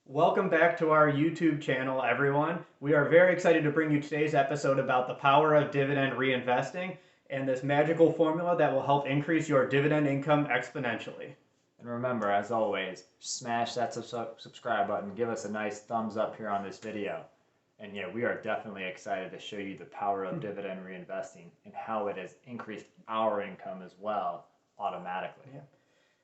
Welcome back to our YouTube channel, everyone. We are very excited to bring you today's episode about the power of dividend reinvesting and this magical formula that will help increase your dividend income exponentially. And remember, as always, smash that subscribe button, give us a nice thumbs up here on this video. And yeah, we are definitely excited to show you the power of dividend reinvesting and how it has increased our income as well automatically. Yeah.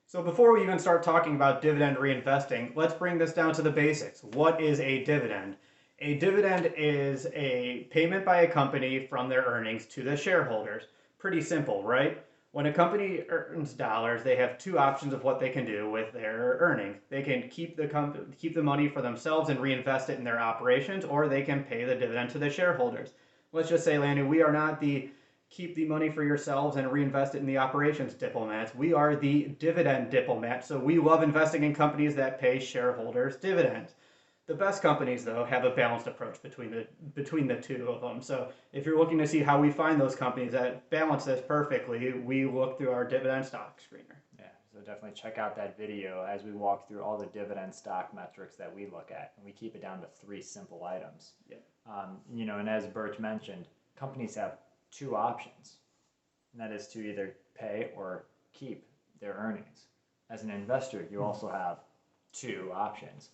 So before we even start talking about dividend reinvesting, let's bring this down to the basics. What is a dividend? A dividend is a payment by a company from their earnings to the shareholders. Pretty simple, right? When a company earns dollars, they have two options of what they can do with their earnings. They can keep the money for themselves and reinvest it in their operations, or they can pay the dividend to the shareholders. Let's just say, Landon, we are not the keep the money for yourselves and reinvest it in the operations diplomats. We are the dividend diplomats, so we love investing in companies that pay shareholders dividends. The best companies, though, have a balanced approach between the two of them. So if you're looking to see how we find those companies that balance this perfectly, we look through our dividend stock screener. Yeah, so definitely check out that video as we walk through all the dividend stock metrics that we look at, and we keep it down to three simple items. Yeah. And as Birch mentioned, companies have two options, and that is to either pay or keep their earnings. As an investor, you also have two options.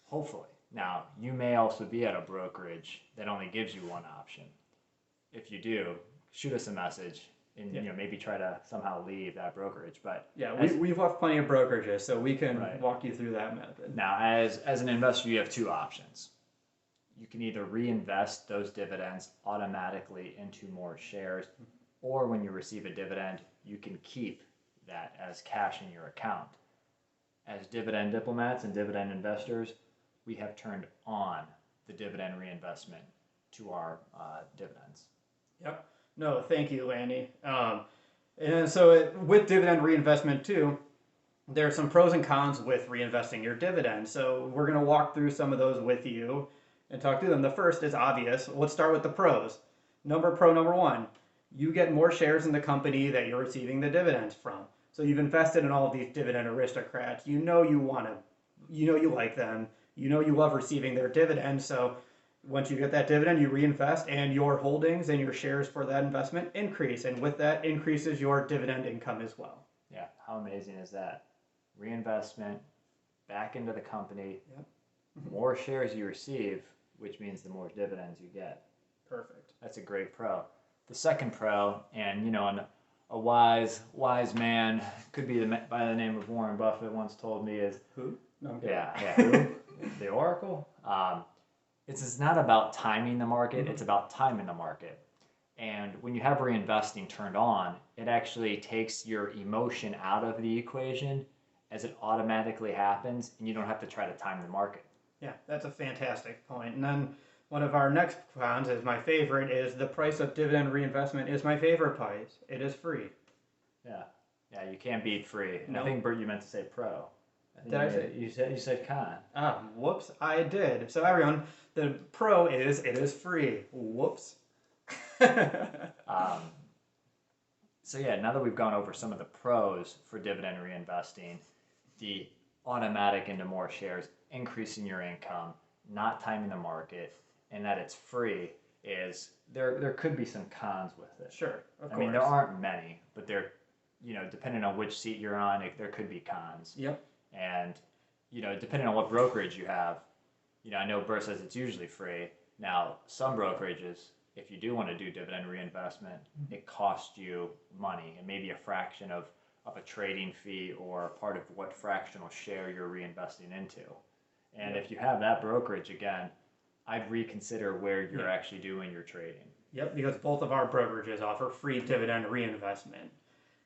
Hopefully. Now, you may also be at a brokerage that only gives you one option. If you do, shoot us a message and maybe try to somehow leave that brokerage. But yeah, we've left plenty of brokerages, so we can walk you through that method. Now, as an investor, you have two options. You can either reinvest those dividends automatically into more shares, or when you receive a dividend, you can keep that as cash in your account. As dividend diplomats and dividend investors, we have turned on the dividend reinvestment to our dividends. Yep. No, thank you, Lanny. And so with dividend reinvestment too, there are some pros and cons with reinvesting your dividends. So we're going to walk through some of those with you and talk through them. The first is obvious. Let's start with the pros. Pro number one, you get more shares in the company that you're receiving the dividends from. So you've invested in all of these dividend aristocrats. You know you like them. You know you love receiving their dividends. So once you get that dividend, you reinvest, and your holdings and your shares for that investment increase. And with that increases your dividend income as well. Yeah, how amazing is that? Reinvestment back into the company. Yep. More shares you receive, which means the more dividends you get. Perfect. That's a great pro. The second pro, and a wise man, could be by the name of Warren Buffett once told me is who? No, I'm who? The Oracle. It's not about timing the market; it's about timing the market. And when you have reinvesting turned on, it actually takes your emotion out of the equation, as it automatically happens, and you don't have to try to time the market. Yeah, that's a fantastic point. And then one of our next cons is my favorite is the price of dividend reinvestment is my favorite price. It is free. Yeah, you can't beat free. And Nope. I think, Bert, you meant to say pro. Did I say? You said con. Whoops, I did. So everyone, the pro is it is free. Whoops. So now that we've gone over some of the pros for dividend reinvesting, the automatic into more shares, increasing your income, not timing the market, and that it's free, is there could be some cons with it. Sure, of course. I mean, there aren't many, but there, depending on which seat you're on, there could be cons. Yep. And, depending on what brokerage you have, I know Bert says it's usually free. Now, some brokerages, if you do want to do dividend reinvestment, it costs you money, and maybe a fraction of a trading fee or part of what fractional share you're reinvesting into. And if you have that brokerage, again, I'd reconsider where you're actually doing your trading. Yep, because both of our brokerages offer free dividend reinvestment.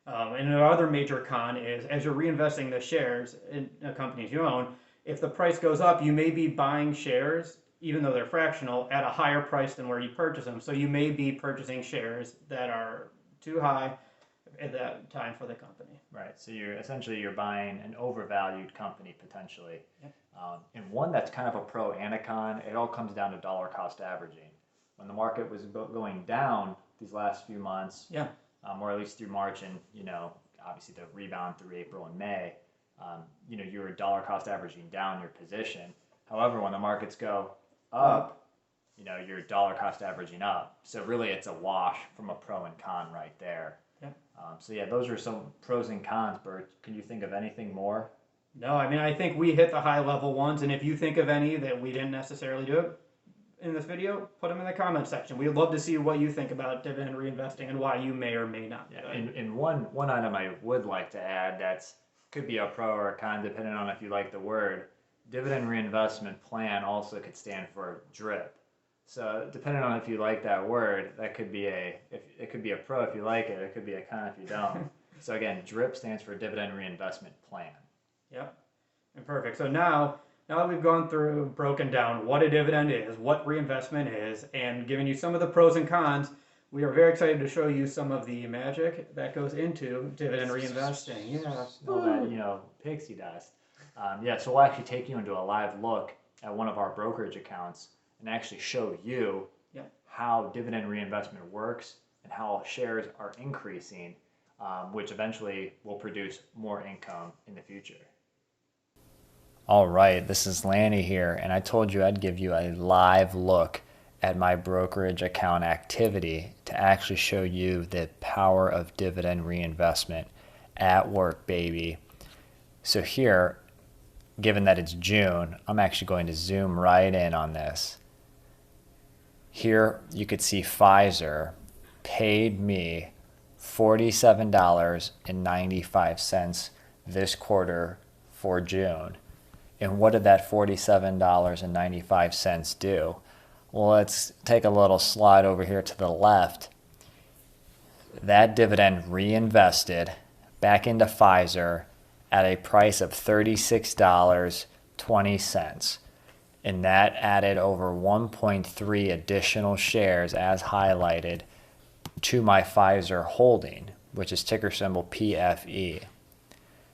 And the other major con is as you're reinvesting the shares in companies you own, if the price goes up, you may be buying shares, even though they're fractional, at a higher price than where you purchase them. So you may be purchasing shares that are too high at that time for the company. Right. So you're buying an overvalued company potentially. Yep. And one that's kind of a pro and a con. It all comes down to dollar cost averaging. When the market was going down these last few months, yeah, or at least through March and obviously the rebound through April and May, you're dollar cost averaging down your position. However, when the markets go Up. you're dollar cost averaging up. So really it's a wash from a pro and con right there. Yeah. So yeah, those are some pros and cons, Bert. Can you think of anything more? No, I mean, I think we hit the high level ones, and if you think of any that we didn't necessarily do in this video, put them in the comment section. We'd love to see what you think about dividend reinvesting and why you may or may not do Yeah, it. and one item I would like to add that's could be a pro or a con depending on if you like the word. Dividend reinvestment plan also could stand for DRIP. So depending on if you like that word, that could be it could be a pro if you like it, it could be a con if you don't. So again, DRIP stands for Dividend Reinvestment Plan. Yep. And perfect. So now that we've gone through, broken down what a dividend is, what reinvestment is, and given you some of the pros and cons, we are very excited to show you some of the magic that goes into dividend reinvesting. Yeah. All that, pixie dust. So we'll actually take you into a live look at one of our brokerage accounts and actually show you how dividend reinvestment works and how shares are increasing, which eventually will produce more income in the future. All right, this is Lanny here, and I told you I'd give you a live look at my brokerage account activity to actually show you the power of dividend reinvestment at work, baby. So here, given that it's June, I'm actually going to zoom right in on this. Here you could see Pfizer paid me $47.95 this quarter for June. And what did that $47.95 do? Well, let's take a little slide over here to the left. That dividend reinvested back into Pfizer at a price of $36.20. And that added over 1.3 additional shares as highlighted to my Pfizer holding, which is ticker symbol PFE.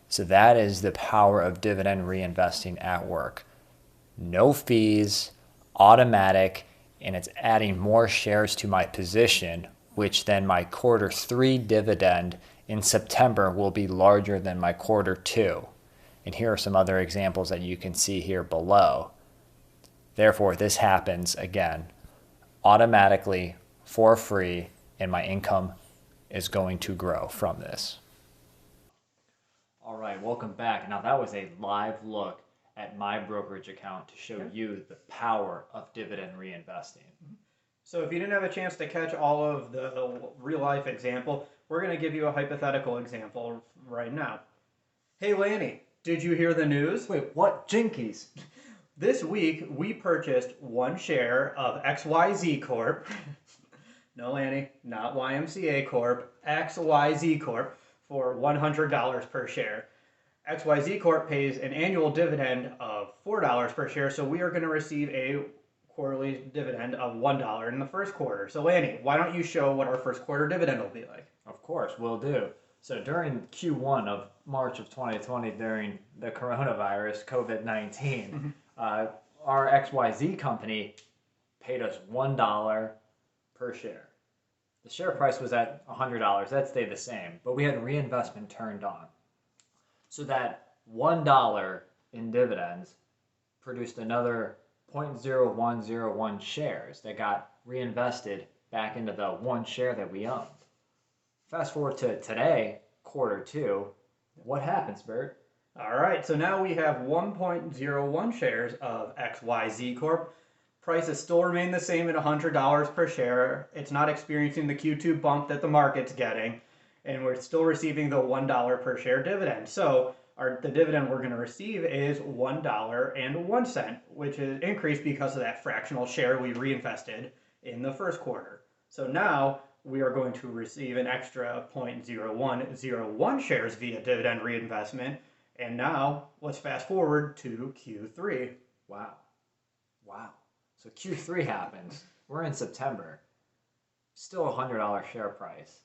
So that is the power of dividend reinvesting at work. No fees, automatic, and it's adding more shares to my position, which then my quarter 3 dividend in September will be larger than my quarter 2. And here are some other examples that you can see here below. Therefore, this happens again automatically for free, and my income is going to grow from this. All right, welcome back. Now that was a live look at my brokerage account to show you the power of dividend reinvesting. So if you didn't have a chance to catch all of the real life example, we're going to give you a hypothetical example right now. Hey Lanny, did you hear the news? Wait, what? Jinkies? This week we purchased one share of XYZ Corp. No, Lanny, not YMCA Corp, XYZ Corp for $100 per share. XYZ Corp pays an annual dividend of $4 per share, so we are going to receive a quarterly dividend of $1 in the first quarter. So Lanny, why don't you show what our first quarter dividend will be like? Of course, will do. So during Q1 of March of 2020, during the coronavirus, COVID-19, our XYZ company paid us $1 per share. The share price was at $100. That stayed the same, but we had reinvestment turned on. So that $1 in dividends produced another 0.0101 shares that got reinvested back into the one share that we owned. Fast forward to today, quarter 2, what happens, Bert? All right, so now we have 1.01 shares of XYZ Corp. Prices still remain the same at $100 per share. It's not experiencing the Q2 bump that the market's getting, and we're still receiving the $1 per share dividend. So the dividend we're going to receive is $1.01, which is increased because of that fractional share we reinvested in the first quarter. So now we are going to receive an extra 0.0101 shares via dividend reinvestment. And now let's fast forward to Q3. Wow. So Q3 happens. We're in September. Still a $100 share price.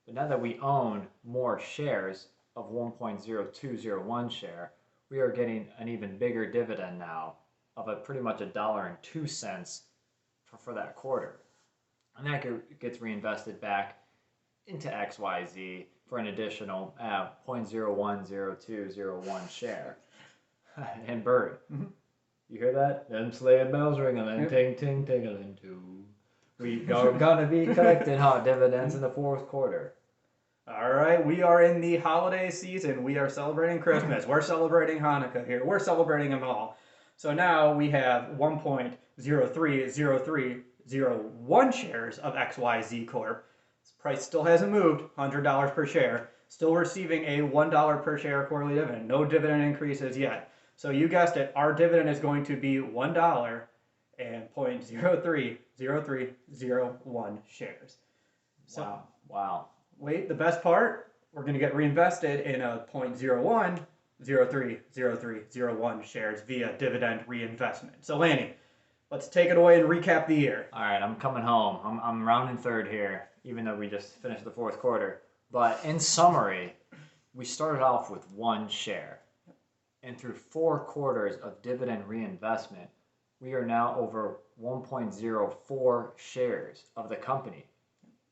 But now that we own more shares of 1.0201 share, we are getting an even bigger dividend now of pretty much $1.02 for that quarter. And that gets reinvested back into XYZ for an additional 0.010201 share. And Bert, you hear that? Them sleigh bells ring-a-ling, ting, ting, ting-a-ling, too. We are gonna be collecting hot dividends in the fourth quarter. All right, we are in the holiday season. We are celebrating Christmas. We're celebrating Hanukkah here. We're celebrating them all. So now we have 1.030301 shares of XYZ Corp. This price still hasn't moved, $100 per share. Still receiving a $1 per share quarterly dividend. No dividend increases yet. So you guessed it, our dividend is going to be $1 and 0.030301 shares. So, Wow. Wait, the best part, we're going to get reinvested in a 0.01030301 shares via dividend reinvestment. So Lanny, let's take it away and recap the year. All right, I'm coming home. I'm rounding third here, even though we just finished the fourth quarter. But in summary, we started off with 1 share. And through 4 quarters of dividend reinvestment, we are now over 1.04 shares of the company.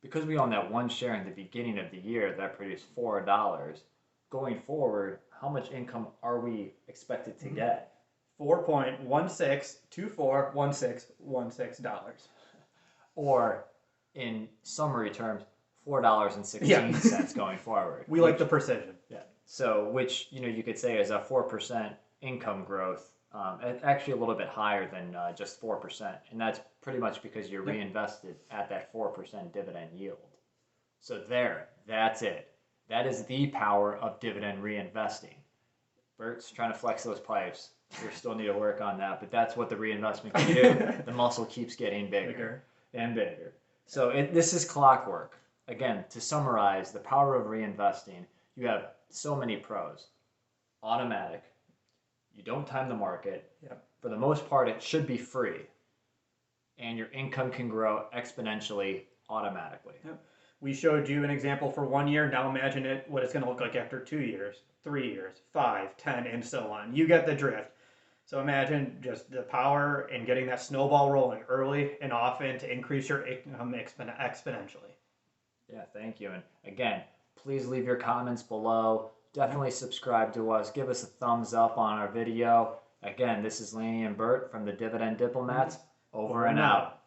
Because we own that 1 share in the beginning of the year that produced $4, going forward, how much income are we expected to get? $4.16241616. Or, in summary terms, $4.16 going forward. We like the precision. Yeah. So, which you could say is a 4% income growth. Actually, a little bit higher than just 4%, and that's pretty much because you're reinvested at that 4% dividend yield. So that's it. That is the power of dividend reinvesting. Bert's trying to flex those pipes. We still need to work on that, but that's what the reinvestment can do. The muscle keeps getting bigger and bigger. So this is clockwork. Again, to summarize, the power of reinvesting, you have so many pros. Automatic. You don't time the market. For the most part, it should be free. And your income can grow exponentially automatically. We showed you an example for 1 year. Now imagine what it's going to look like after 2 years, 3 years, 5, 10, and so on. You get the drift. So imagine just the power in getting that snowball rolling early and often to increase your income exponentially. Yeah, thank you. And again, please leave your comments below. Definitely subscribe to us. Give us a thumbs up on our video. Again, this is Laney and Bert from the Dividend Diplomats. Over and out.